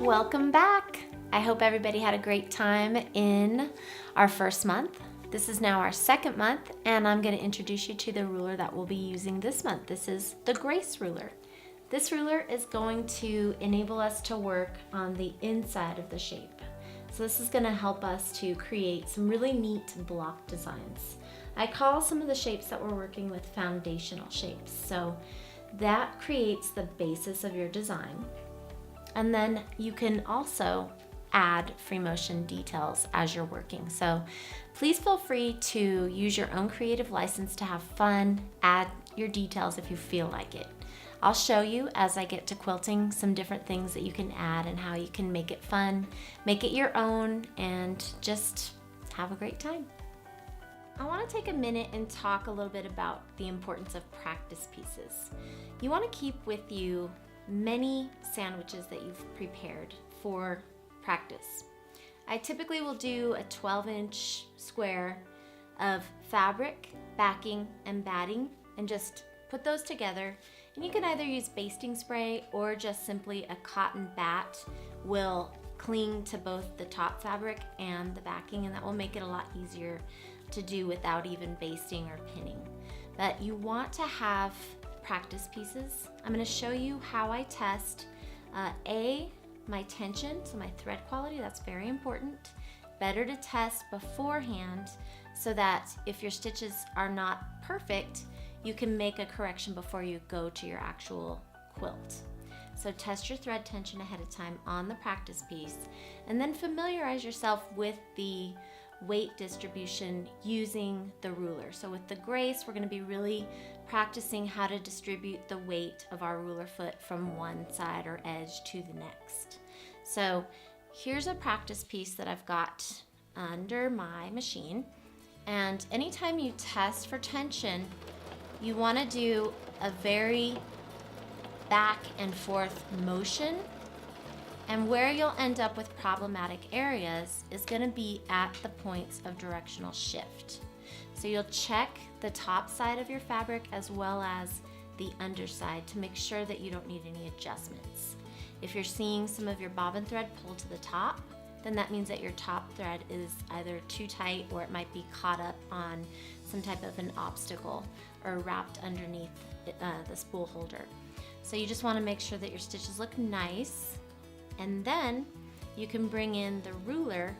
Welcome back. I hope everybody had a great time in our first month. This is now our second month, and I'm going to introduce you to the ruler that we'll be using this month. This is the Grace ruler. This ruler is going to enable us to work on the inside of the shape. So this is going to help us to create some really neat block designs. I call some of the shapes that we're working with foundational shapes. So that creates the basis of your design. And then you can also add free motion details as you're working. So please feel free to use your own creative license to have fun, add your details if you feel like it. I'll show you as I get to quilting some different things that you can add and how you can make it fun, make it your own, and just have a great time. I want to take a minute and talk a little bit about the importance of practice pieces. You want to keep with you many sandwiches that you've prepared for practice. I typically will do a 12-inch square of fabric, backing, and batting, and just put those together. And you can either use basting spray or just simply a cotton bat will cling to both the top fabric and the backing, and that will make it a lot easier to do without even basting or pinning. But you want to have practice pieces. I'm going to show you how I test my tension, so my thread quality, that's very important. Better to test beforehand so that if your stitches are not perfect, you can make a correction before you go to your actual quilt. So test your thread tension ahead of time on the practice piece, and then familiarize yourself with the weight distribution using the ruler. So with the Grace, we're going to be really practicing how to distribute the weight of our ruler foot from one side or edge to the next. So here's a practice piece that I've got under my machine, and anytime you test for tension, you want to do a very back and forth motion. And where you'll end up with problematic areas is going to be at the points of directional shift. So you'll check the top side of your fabric as well as the underside to make sure that you don't need any adjustments. If you're seeing some of your bobbin thread pull to the top, then that means that your top thread is either too tight or it might be caught up on some type of an obstacle or wrapped underneath the spool holder. So you just want to make sure that your stitches look nice. And then you can bring in the ruler,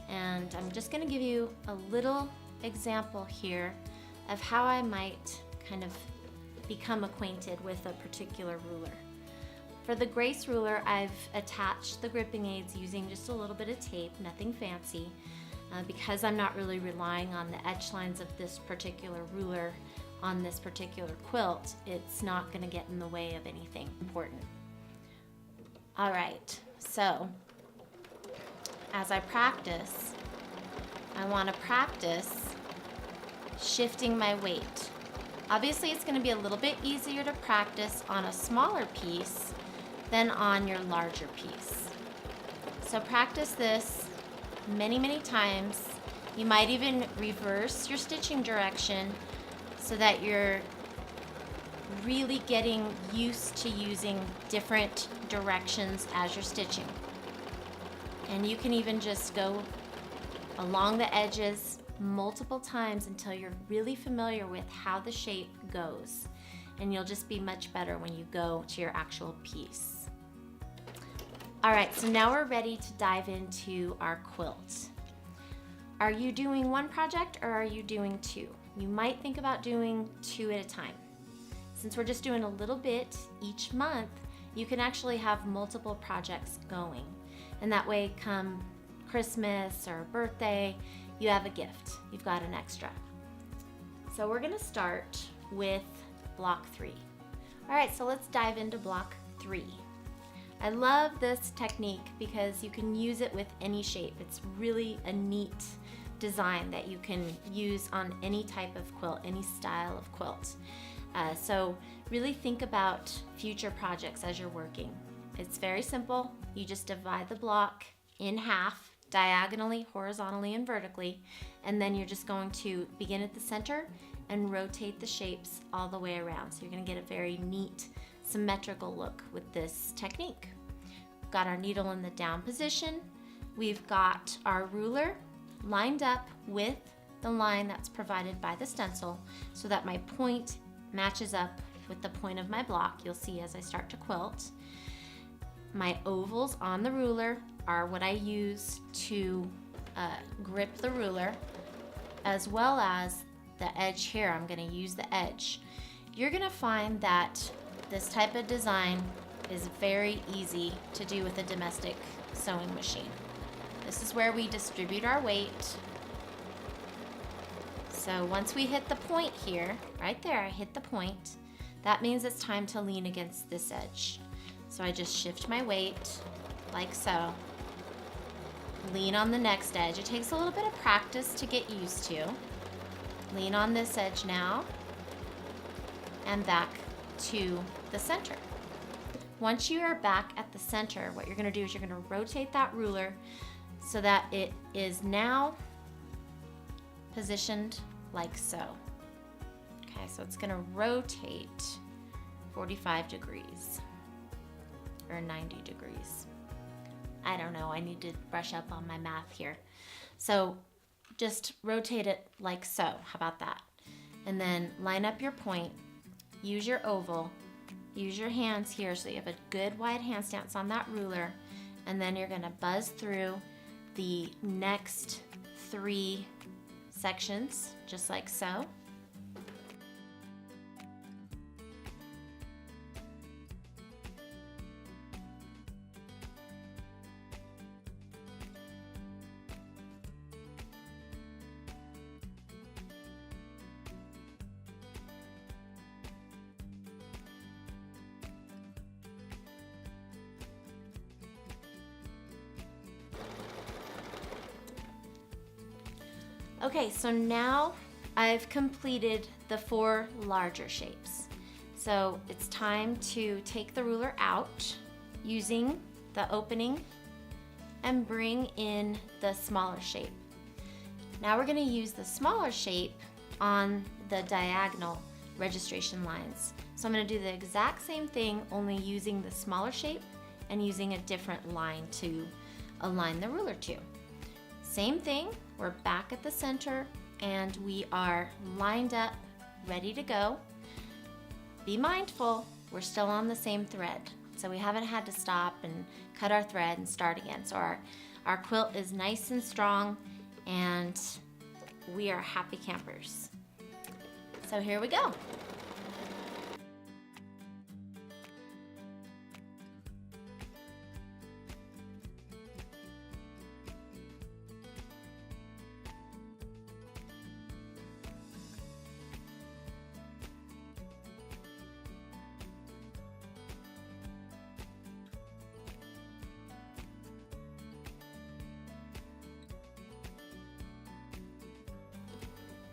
and I'm just going to give you a little example here of how I might kind of become acquainted with a particular ruler. For the Grace ruler, I've attached the gripping aids using just a little bit of tape, nothing fancy, because I'm not really relying on the edge lines of this particular ruler on this particular quilt. It's not going to get in the way of anything important. All right, so as I practice, I want to practice shifting my weight. Obviously, it's going to be a little bit easier to practice on a smaller piece than on your larger piece. So practice this many, many times. You might even reverse your stitching direction so that you're really getting used to using different directions as you're stitching. And you can even just go along the edges multiple times until you're really familiar with how the shape goes. And you'll just be much better when you go to your actual piece. All right, so now we're ready to dive into our quilt. Are you doing one project or are you doing two? You might think about doing two at a time. Since we're just doing a little bit each month, you can actually have multiple projects going. And that way, come Christmas or birthday, you have a gift. You've got an extra. So we're gonna start with block 3. All right, so let's dive into block 3. I love this technique because you can use it with any shape. It's really a neat design that you can use on any type of quilt, any style of quilt. So really think about future projects as you're working. It's very simple. You just divide the block in half, diagonally, horizontally, and vertically, and then you're just going to begin at the center and rotate the shapes all the way around. So you're going to get a very neat, symmetrical look with this technique. got our needle in the down position. We've got our ruler lined up with the line that's provided by the stencil so that my point matches up with the point of my block. You'll see as I start to quilt. My ovals on the ruler are what I use to grip the ruler, as well as the edge here. I'm going to use the edge. You're going to find that this type of design is very easy to do with a domestic sewing machine. This is where we distribute our weight. So once we hit the point here, right there, I hit the point, that means it's time to lean against this edge. So I just shift my weight like so. Lean on the next edge. It takes a little bit of practice to get used to. Lean on this edge now and back to the center. Once you are back at the center, what you're going to do is you're going to rotate that ruler so that it is now positioned like so. Okay, so it's going to rotate 45 degrees or 90 degrees. I don't know, I need to brush up on my math here. So just rotate it like so. How about that? And then line up your point, use your oval, use your hands here so you have a good wide hand stance on that ruler, and then you're going to buzz through the next 3 sections just like so. Okay, so now I've completed the 4 larger shapes. So it's time to take the ruler out using the opening and bring in the smaller shape. Now we're going to use the smaller shape on the diagonal registration lines. So I'm going to do the exact same thing, only using the smaller shape and using a different line to align the ruler to. Same thing, we're back at the center and we are lined up, ready to go. Be mindful, we're still on the same thread. So we haven't had to stop and cut our thread and start again. So our quilt is nice and strong and we are happy campers. So here we go.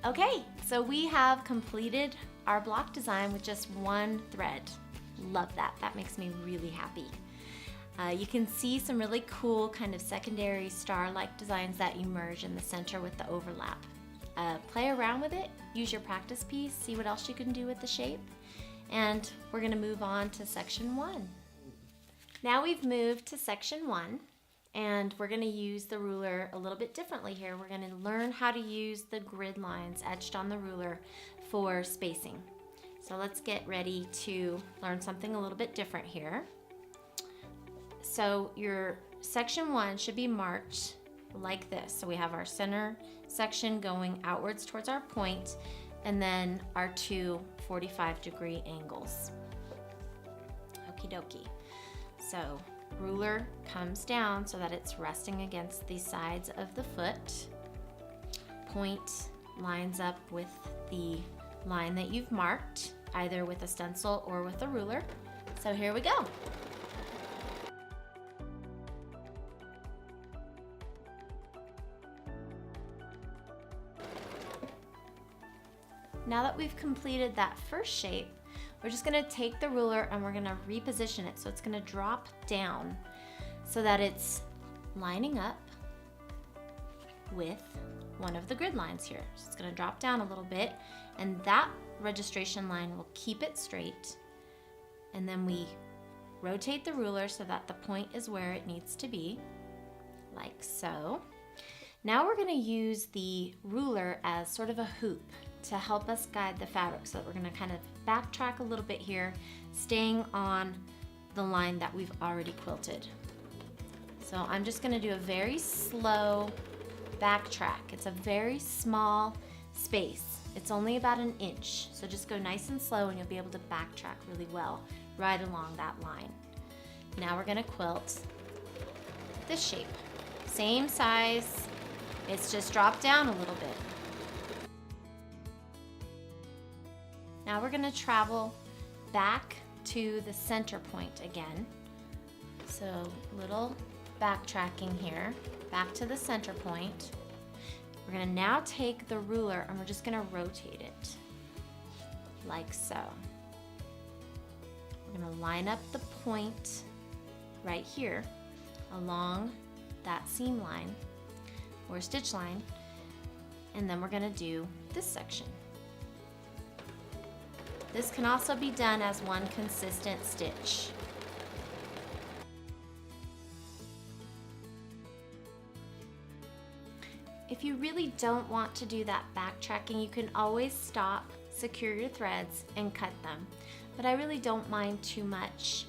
Okay, so we have completed our block design with just 1 thread. Love that, that makes me really happy. You can see some really cool kind of secondary star-like designs that emerge in the center with the overlap. Play around with it, use your practice piece, see what else you can do with the shape, and we're gonna move on to section 1. Now we've moved to section 1. And we're going to use the ruler a little bit differently here. We're going to learn how to use the grid lines etched on the ruler for spacing. So let's get ready to learn something a little bit different here. So your section 1 should be marked like this. So we have our center section going outwards towards our point, and then our 2 45-degree angles. Okie dokie. So ruler comes down so that it's resting against the sides of the foot. Point lines up with the line that you've marked, either with a stencil or with a ruler. So here we go. Now that we've completed that first shape, we're just gonna take the ruler and we're gonna reposition it. So it's gonna drop down so that it's lining up with one of the grid lines here. So it's gonna drop down a little bit, and that registration line will keep it straight. And then we rotate the ruler so that the point is where it needs to be, like so. Now we're going to use the ruler as sort of a hoop to help us guide the fabric. So we're going to kind of backtrack a little bit here, staying on the line that we've already quilted. So I'm just going to do a very slow backtrack. It's a very small space. It's only about 1 inch. So just go nice and slow and you'll be able to backtrack really well right along that line. Now we're going to quilt this shape. Same size. It's just dropped down a little bit. Now we're going to travel back to the center point again. So little backtracking here, back to the center point. We're going to now take the ruler and we're just going to rotate it like so. We're going to line up the point right here along that seam line or stitch line, and then we're going to do this section. This can also be done as one consistent stitch. If you really don't want to do that backtracking, you can always stop, secure your threads, and cut them. But I really don't mind too much.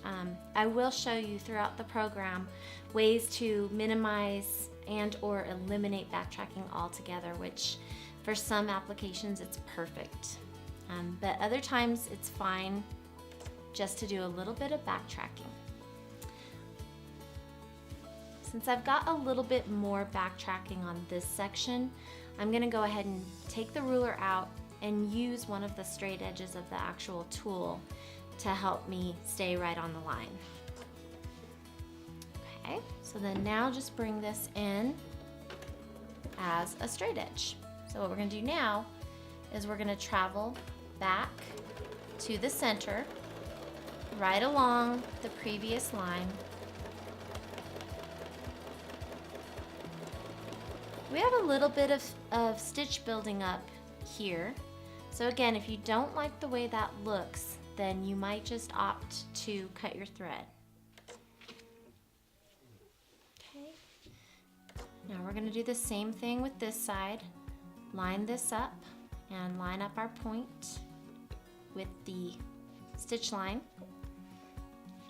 I will show you throughout the program ways to minimize and or eliminate backtracking altogether, which for some applications it's perfect. But other times it's fine just to do a little bit of backtracking. Since I've got a little bit more backtracking on this section, I'm going to go ahead and take the ruler out and use one of the straight edges of the actual tool to help me stay right on the line. Okay, so then now just bring this in as a straight edge. So what we're going to do now is we're going to travel back to the center, right along the previous line. We have a little bit of stitch building up here. So again, if you don't like the way that looks, then you might just opt to cut your thread. Okay. Now we're going to do the same thing with this side. Line this up and line up our point with the stitch line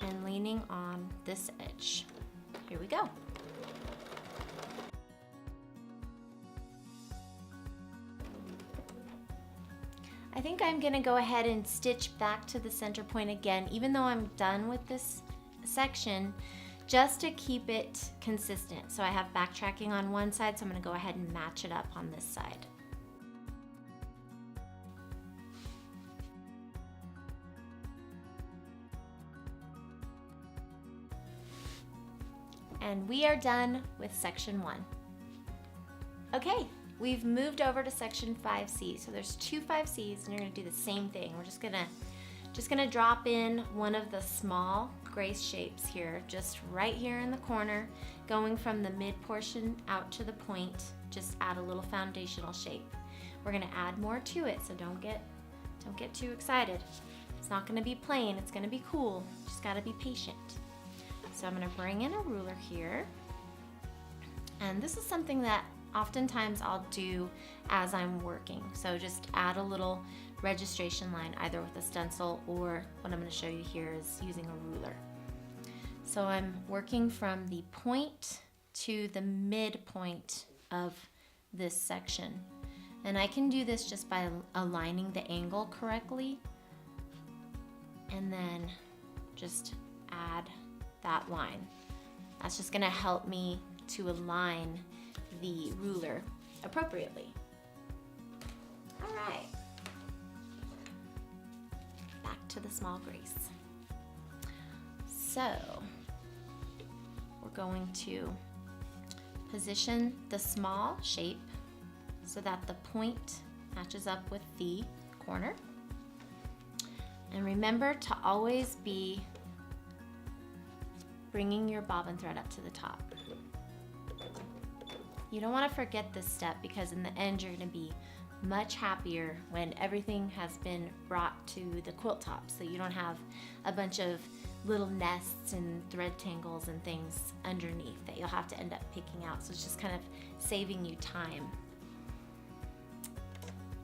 and leaning on this edge. Here we go. I think I'm going to go ahead and stitch back to the center point again, even though I'm done with this section, just to keep it consistent. So I have backtracking on one side, so I'm going to go ahead and match it up on this side. And we are done with section 1. Okay. We've moved over to section 5C. So there's 2 5Cs and you're gonna do the same thing. We're just gonna drop in one of the small grace shapes here, just right here in the corner, going from the mid portion out to the point. Just add a little foundational shape. We're gonna add more to it, so don't get too excited. It's not gonna be plain, it's gonna be cool. Just gotta be patient. So I'm gonna bring in a ruler here. And this is something that oftentimes I'll do as I'm working. So just add a little registration line, either with a stencil or what I'm going to show you here is using a ruler. So I'm working from the point to the midpoint of this section. And I can do this just by aligning the angle correctly and then just add that line. That's just going to help me to align the ruler appropriately. All right, back to the small grace. So we're going to position the small shape so that the point matches up with the corner. And remember to always be bringing your bobbin thread up to the top. You don't want to forget this step because in the end you're going to be much happier when everything has been brought to the quilt top, so you don't have a bunch of little nests and thread tangles and things underneath that you'll have to end up picking out. So it's just kind of saving you time.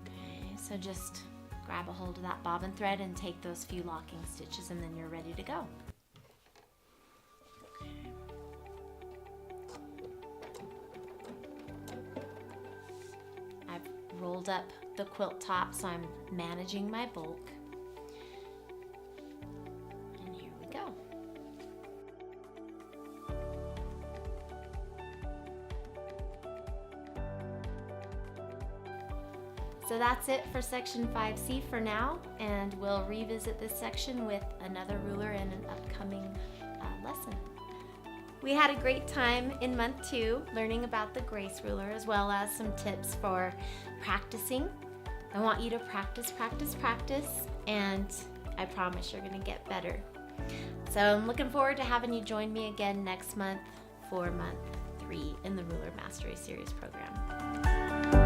Okay, so just grab a hold of that bobbin thread and take those few locking stitches, and then you're ready to go. I've rolled up the quilt top, so I'm managing my bulk. And here we go. So that's it for section 5C for now, and we'll revisit this section with another ruler in an upcoming lesson. We had a great time in month 2 learning about the Grace ruler, as well as some tips for practicing. I want you to practice, practice, practice, and I promise you're going to get better. So I'm looking forward to having you join me again next month for month 3 in the Ruler Mastery Series program.